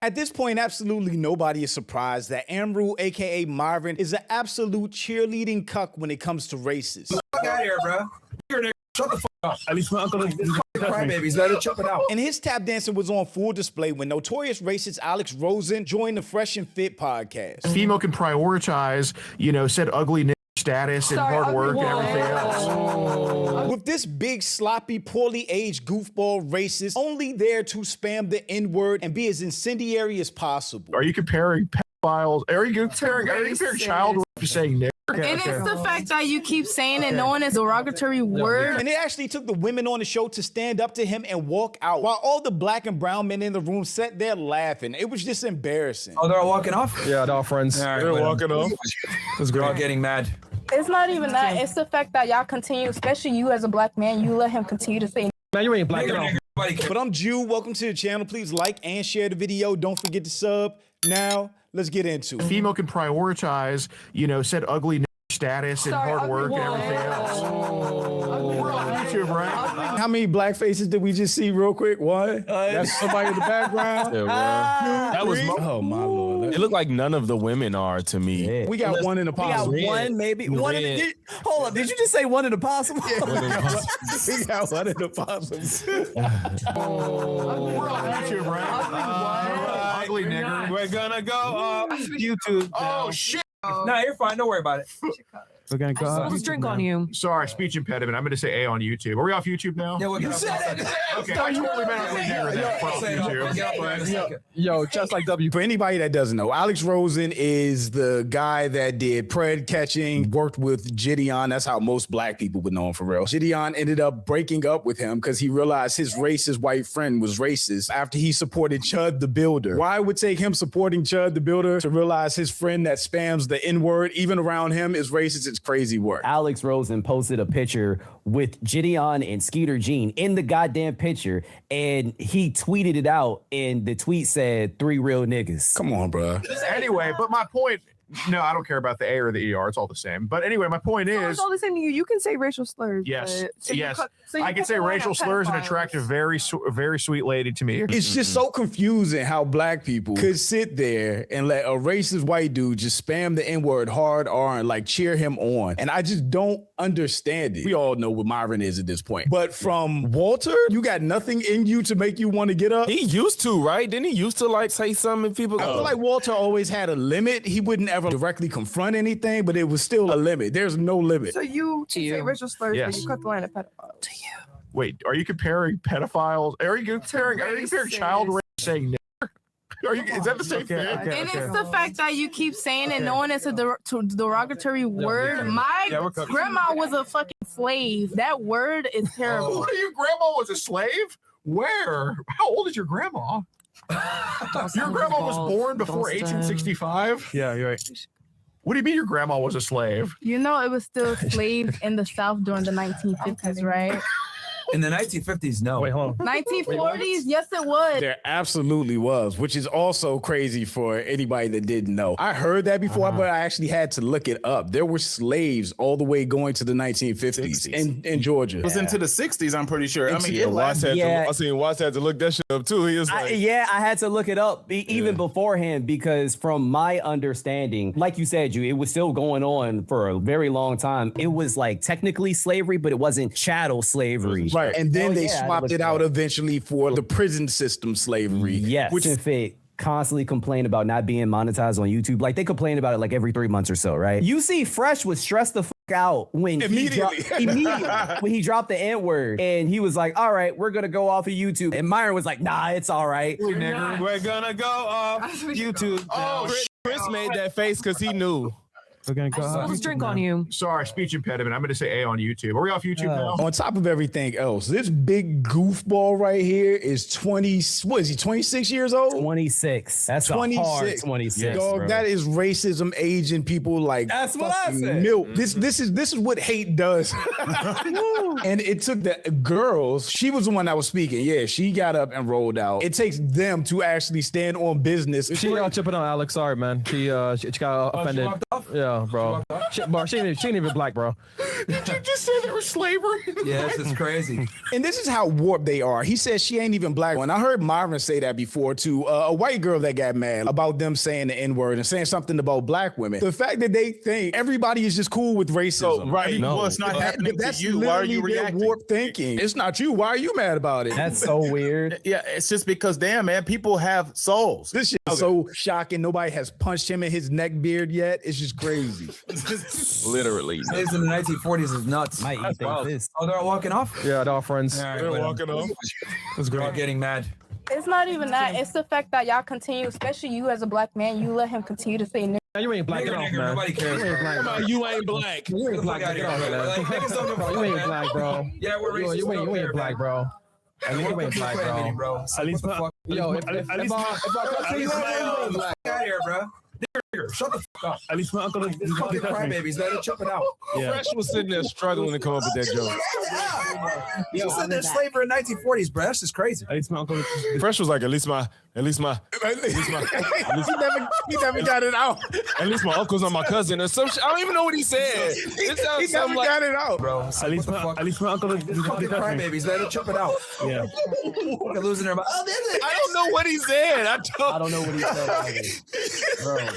At this point, absolutely nobody is surprised that Amru, aka Myron, is an absolute cheerleading cuck when it comes to races. Fuck out of here, bro. Shut the fuck up. At least my uncle is crybabies. Let it chop it out. And his tap dancing was on full display when notorious racist Alex Rosen joined the Fresh and Fit podcast. Female can prioritize, said ugly status and hard work and everything else. With this big, sloppy, poorly aged goofball racist only there to spam the N-word and be as incendiary as possible. Are you comparing pedophiles? Are you comparing child rape to saying nigger? And it's the fact that you keep saying it knowing it's a derogatory word. And it actually took the women on the show to stand up to him and walk out while all the black and brown men in the room sat there laughing. It was just embarrassing. Oh, they're all walking off? Yeah, they're all friends. They're walking off. They're all getting mad. It's not even that. It's the fact that y'all continue, especially you as a black man, you let him continue to say. Man, you ain't black at all. But I'm Jew. Welcome to the channel. Please like and share the video. Don't forget to sub. Now, let's get into it. Female can prioritize, said ugly status and hard work and everything else. We're on YouTube, right? How many black faces did we just see real quick? One? That's somebody in the background? Yeah, that was Oh, my Lord. it looked like none of the women are to me. We got one in the possible. We got one, maybe. One in the, hold up, did you just say one in the possible? We got one in the possible. We're on YouTube, right? Ugly nigger. We're gonna go off YouTube. Oh, shit. No, you're fine. Don't worry about it. We're gonna go. Let's drink on you. Sorry, speech impediment. I'm going to say A on YouTube. Are we off YouTube now? Yeah, we'll get off. Okay, I totally meant ugly nigger then. Fuck YouTube. Yo, just like W. For anybody that doesn't know, Alex Rosen is the guy that did pred catching, worked with Gideon. That's how most black people would know him for real. Gideon ended up breaking up with him because he realized his racist white friend was racist after he supported Chud the Builder. Why it would take him supporting Chud the Builder to realize his friend that spams the N-word even around him is racist? It's crazy work. Alex Rosen posted a picture with Gideon and Skeeter Jean in the goddamn picture, and he tweeted it out, and the tweet said, 3 real niggas. Come on, bro. Anyway, but my point, no, I don't care about the A or the ER. It's all the same. But anyway, my point is. It's all the same to you. You can say racial slurs. Yes, but, yes. I can say racial slurs and attractive, very sweet lady to me. It's just so confusing how black people could sit there and let a racist white dude just spam the N-word hard R and like cheer him on. And I just don't understand it. We all know what Myron is at this point. But from Walter, you got nothing in you to make you want to get up? He used to, right? Didn't he used to like say something and people I feel like Walter always had a limit. He wouldn't ever directly confront anything, but it was still a limit. There's no limit. So you say racial slurs, Yes. but you cut the line of pedophile. To you. Wait, are you comparing pedophiles? Are you comparing child rape saying nigger? Is that the same thing? And it's the fact that you keep saying it knowing it's a derogatory word. My grandma was a fucking slave. That word is terrible. Your grandma was a slave? Where? How old is your grandma? Your grandma was born before 1865? Yeah, you're right. What do you mean your grandma was a slave? You know it was still slaves in the South during the 1950s, right? In the 1950s, no. Wait, hold on. 1940s, yes it was. There absolutely was, which is also crazy for anybody that didn't know. I heard that before, but I actually had to look it up. There were slaves all the way going to the 1950s in Georgia. It was into the 60s, I'm pretty sure. I mean, Watts had to look that shit up too. He was like, I had to look it up even beforehand, because from my understanding, like you said, it was still going on for a very long time. It was like technically slavery, but it wasn't chattel slavery. Right. And then they swapped it out eventually for the prison system slavery. Yes. Which if it constantly complain about not being monetized on YouTube. Like they complain about it like every 3 months or so, right? You see Fresh was stressed the fuck out when immediately when he dropped the N-word, and he was like, all right, we're gonna go off of YouTube. And Myron was like, nah, it's all right. we're gonna go off YouTube. Oh, Chris made that face because he knew. We're gonna go. Let's drink on you. Sorry, speech impediment. I'm going to say A on YouTube. Are we off YouTube now? On top of everything else, this big goofball right here is 20. What is he? 26 years old? 26. That's 26. a hard 26. Dog, bro. that is racism aging people like That's what I said. milk. This is what hate does. And it took the girls. She was the one that was speaking. Yeah, she got up and rolled out. It takes them to actually stand on business. She chipping on Alex. Sorry, man. She got offended. off? Yeah, bro. Bro, she ain't even black, bro. Did you just say there was slavery? Yeah, this is crazy. And this is how warped they are. He says she ain't even black. And I heard Myron say that before to a white girl that got mad about them saying the N-word and saying something about black women. The fact that they think everybody is just cool with racism. So, right. No. Well, it's not happening to That's you. Why are you literally their reacting? warped thinking. It's not you. Why are you mad about it? That's so weird. Yeah, it's just because, damn, man, people have souls. This shit is so shocking. Nobody has punched him in his neck beard yet. It's just crazy. Literally. Slaves in the 1940s is nuts. Might eat their fist. Oh, they're all walking off? Yeah, they're all friends. All right, They're whatever. walking off. That's They're all great. getting mad. It's not even that. It's the fact that y'all continue, especially you as a black man, you let him continue to say nigga. You ain't black Nigger, at all, nigger, man. nobody cares. You ain't black, bro. You ain't black. You ain't black, Get the fuck bro. outta here, bro. Like, niggas don't give a You fuck, ain't man. black, bro. Yeah, we're racist. You ain't black, bro. You ain't black, bro. At least the fuck. Yo, if I Fuck out here, bro. Nigger, shut the fuck up. At least my uncle. These fucking crybabies, man. They're chopping out. Fresh was sitting there struggling to come up with that joke. You said they're slavery in 1940s, bro. That's just crazy. At least my uncle. Fresh was like, at least my He never got it out. at least my uncle's not my cousin or some shit. I don't even know what he said. It sounds He never something like, got it out. Bro, at least my uncle. these fucking crybabies, man. They're chopping out. Yeah. They're losing their mind. I don't know what he said. I don't know what he said either. Bro.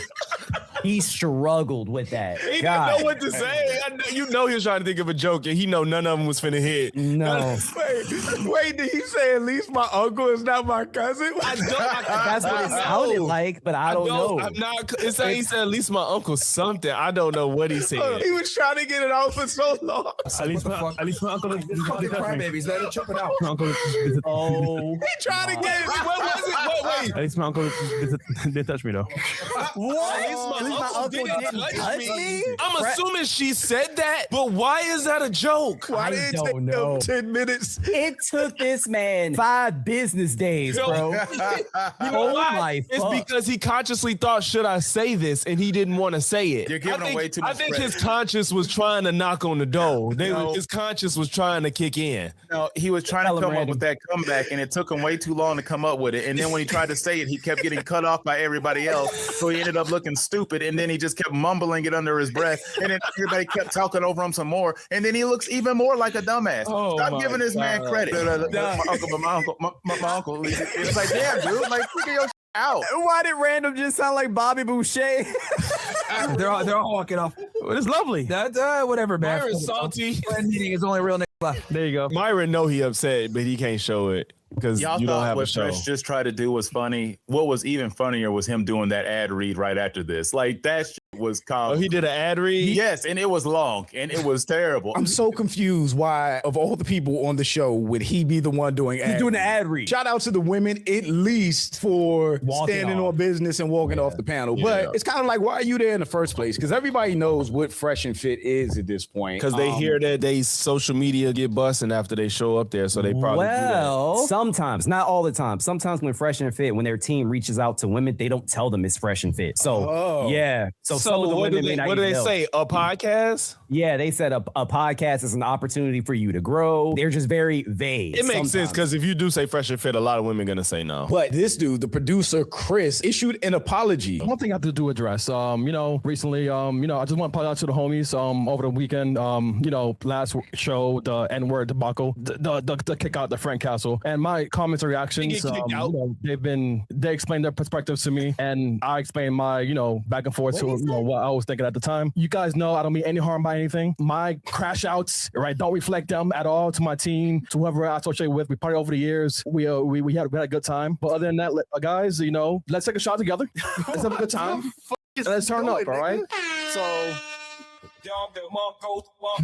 He struggled with that. He didn't God. know what to say. You know he was trying to think of a joke, and he know none of them was finna hit. No. Wait, did he say at least my uncle is not my cousin? That's what it sounded like, but I don't know. I'm not. It's like he said at least my uncle something. I don't know what he said. He was trying to get it out for so long. At least my uncle. These fucking crybabies, man. They're chopping out. Oh. He tried to get it. What was it? Wait. At least my uncle did touch me though. What? At least my uncle didn't touch me. I'm Fre- assuming she said that, but why is that a joke? Why I did it don't take know. them 10 minutes? It took this man 5 business days, bro. Oh my It's fuck. because he consciously thought, should I say this? And he didn't want to say it. You're giving away too much I think credit. his conscience was trying to knock on the door. No. His conscience was trying to kick in. No, he was trying Tell to him, come up Randy. with that comeback, and it took him way too long to come up with it. And then when he tried to say it, he kept getting cut off by everybody else. So he ended up looking stupid, and then he just kept mumbling it under his breath. And then everybody kept talking over him some more. And then he looks even more like a dumbass. Oh Stop my giving this man God. credit. My uncle. It's like, damn, dude, like figure your shit out. Why did Random just sound like Bobby Boucher? They're all walking off. It's lovely. That whatever, man. Myron's salty. Friend meeting is only real nigga left. There you go. Myron know he upset, but he can't show it because Y'all you don't thought have a what show. Fresh just tried to do was funny. What was even funnier was him doing that ad read right after this. Like that shit was Oh, calm. he did an ad read? Yes, and it was long and it was terrible. I'm so confused why, of all the people on the show, would he be the one doing He's doing the ad read. Shout out to the women, at least for Walking standing off. on business and walking off the panel. But it's kind of like, why are you there in the first place? Because everybody knows what Fresh and Fit is at this point. Because they hear that they social media get busting after they show up there, so they probably do that. Well, sometimes, not all the time. Sometimes when Fresh and Fit, when their team reaches out to women, they don't tell them it's Fresh and Fit. So yeah, so some of the women may not what do even they know. say? A podcast? Yeah, they said a podcast is an opportunity for you to grow. They're just very vague. It makes sense sometimes. because if you do say Fresh and Fit, a lot of women gonna say no. But this dude, the producer, Chris, issued an apology. One thing I have to do address, recently, I just want to apologize to the homies, over the weekend, last show, the N-word debacle, the kick out the Frank Castle, and my comments and reactions, They get kicked out? they explained their perspectives to me, and I explained my, back and forth to, what I was thinking at the time. You guys know I don't mean any harm by anything. My crash outs, right, don't reflect them at all to my team, to whoever I associate with. We partied over the years. We had a good time. But other than that, guys, let's take a shot together. Let's have a good time. Let's turn up, all right? So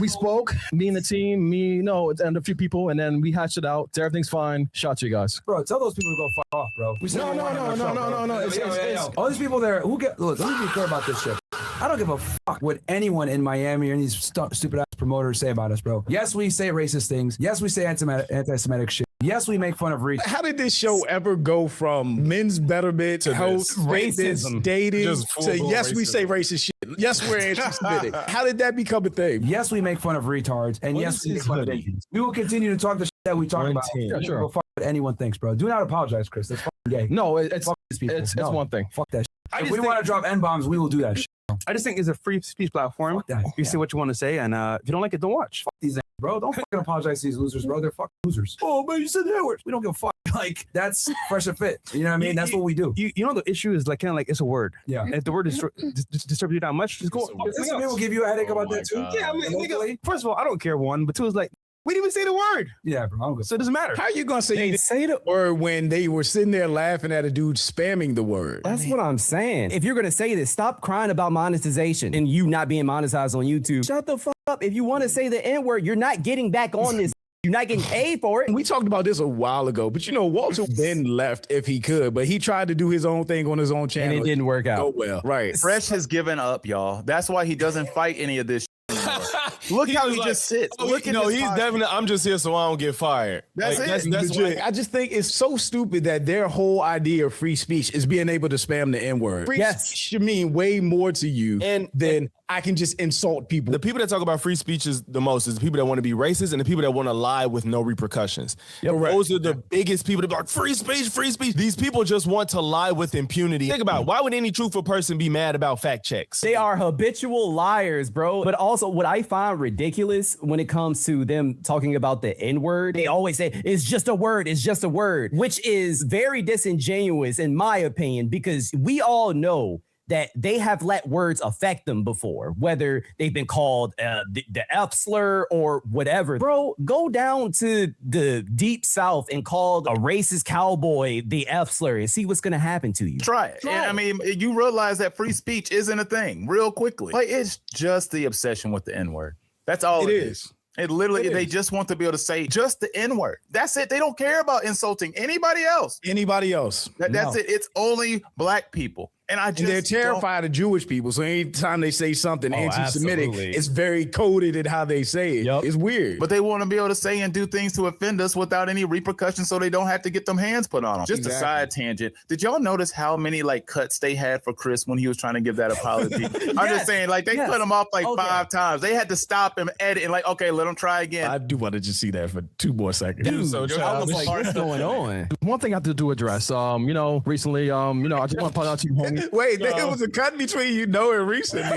we spoke, me and the team, and a few people, and then we hatched it out. Everything's fine. Shout to you guys. Bro, tell those people to go fuck off, bro. No. It's All these people there, look, let me be clear about this shit. I don't give a fuck what anyone in Miami or any stupid ass promoters say about us, bro. Yes, we say racist things. Yes, we say anti-Semitic shit. Yes, we make fun of Reed. How did this show ever go from men's betterment to health, racism, dating, Just to yes, we racism. say racist shit. Yes, we're anti-Semitic. How did that become a thing? Yes, we make fun of retards, and yes, we make fun of Asians. We will continue to talk the shit that we talk about. Yeah, sure. Go fuck what anyone thinks, bro. Do not apologize, Chris. That's fucking gay. No, it's Fuck these people. it's No. one thing. Fuck that shit. I If just we think- want to drop N-bombs, we will do that shit. I just think it's a free speech platform. Fuck that. You say what you want to say, and if you don't like it, don't watch. Fuck these bro. Don't fucking apologize to these losers, bro. They're fucking losers. Oh, man, you said the N-word. We don't give a fuck. Like, that's fresh and fit. You know what I mean? That's what we do. You know, the issue is like kind of like it's a word. Yeah. If the word disturbs you that much, just go. Some people give you a headache about that too. Yeah, I mean, nigga, first of all, I don't care. One, but two is like, we didn't even say the word. Yeah, bro. So it doesn't matter. How are you gonna say you didn't say the word when they were sitting there laughing at a dude spamming the word? That's what I'm saying. If you're gonna say this, stop crying about monetization and you not being monetized on YouTube. Shut the fuck up. If you want to say the N-word, you're not getting back on this. You're not getting paid for it. We talked about this a while ago, but you know, Walter then left if he could, but he tried to do his own thing on his own channel. And it didn't work out. Oh well, right. Fresh has given up, y'all. That's why he doesn't fight any of this shit anymore. Look how he just sits. Look at no, this he's podcast. definitely. I'm just here so I don't get fired. That's it. That's Legit. I just think it's so stupid that their whole idea of free speech is being able to spam the N-word. Free speech should mean way more to you than I can just insult people. The people that talk about free speech is the most is the people that want to be racist and the people that want to lie with no repercussions. Those are the biggest people that be like, free speech, free speech. These people just want to lie with impunity. Think about it. Why would any truthful person be mad about fact checks? They are habitual liars, bro. But also what I find ridiculous when it comes to them talking about the N-word, they always say, it's just a word, it's just a word, which is very disingenuous in my opinion, because we all know that they have let words affect them before, whether they've been called the F slur or whatever. Bro, go down to the deep South and call a racist cowboy the F slur and see what's gonna happen to you. Try it. And I mean, you realize that free speech isn't a thing real quickly. Like, it's just the obsession with the N-word. That's all it is. It literally, they just want to be able to say just the N-word. That's it. They don't care about insulting anybody else. Anybody else. That's it. It's only black people. And they're terrified of Jewish people. So anytime they say something anti-Semitic, it's very coded in how they say it. It's weird. But they want to be able to say and do things to offend us without any repercussions so they don't have to get them hands put on them. Just a side tangent. Did y'all notice how many like cuts they had for Chris when he was trying to give that apology? I'm just saying, like, they cut him off like 5 times. They had to stop him, edit, and like, okay, let him try again. I do want to just see that for 2 more seconds. Dude, so I was like, what's going on? One thing I have to address, you know, recently, I just want to point out to you, homie. Wait, there was a cut between and recently.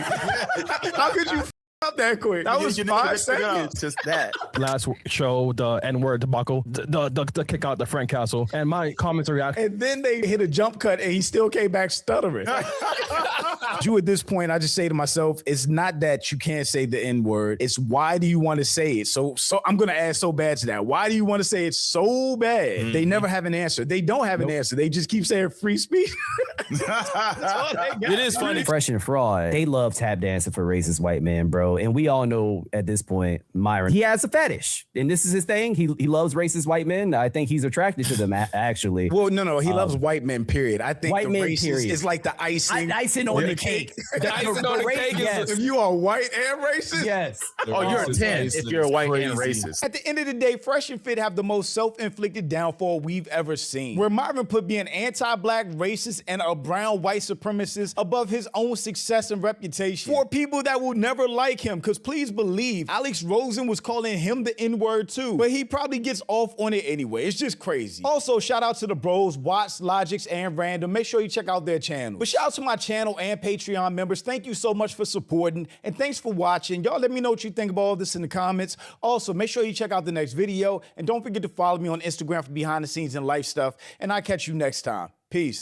How could you up that quick? That was 5 seconds. Just that. Last show, the N-word debacle, the kick out the Frank Castle, and my comments and reaction. And then they hit a jump cut and he still came back stuttering. You at this point, I just say to myself, it's not that you can't say the N-word. It's why do you want to say it? So I'm going to ask so bad to that. Why do you want to say it so bad? They never have an answer. They don't have an answer. They just keep saying free speech. It is funny. Fresh and Fraud, they love tap dancing for racist white men, bro. And we all know at this point, Myron, he has a fetish. And this is his thing. He loves racist white men. I think he's attracted to them, actually. Well, no. He loves white men, period. I think white the men, racist period. is like the icing. Icing on the cake. The icing on the cake is if you are white and racist. Yes. Oh, you're a 10 if you're a white and racist. At the end of the day, Fresh and Fit have the most self-inflicted downfall we've ever seen. Where Myron put being anti-black, racist, and a brown white supremacist above his own success and reputation. For people that will never like him, because please believe, Alex Rosen was calling him the N-word too, but he probably gets off on it anyway. It's just crazy. Also, shout out to the bros, Watts, Logics, and Random. Make sure you check out their channel. But shout out to my channel and Patreon members. Thank you so much for supporting, and thanks for watching. Y'all let me know what you think about all this in the comments. Also, make sure you check out the next video, and don't forget to follow me on Instagram for behind the scenes and life stuff, and I'll catch you next time. Peace.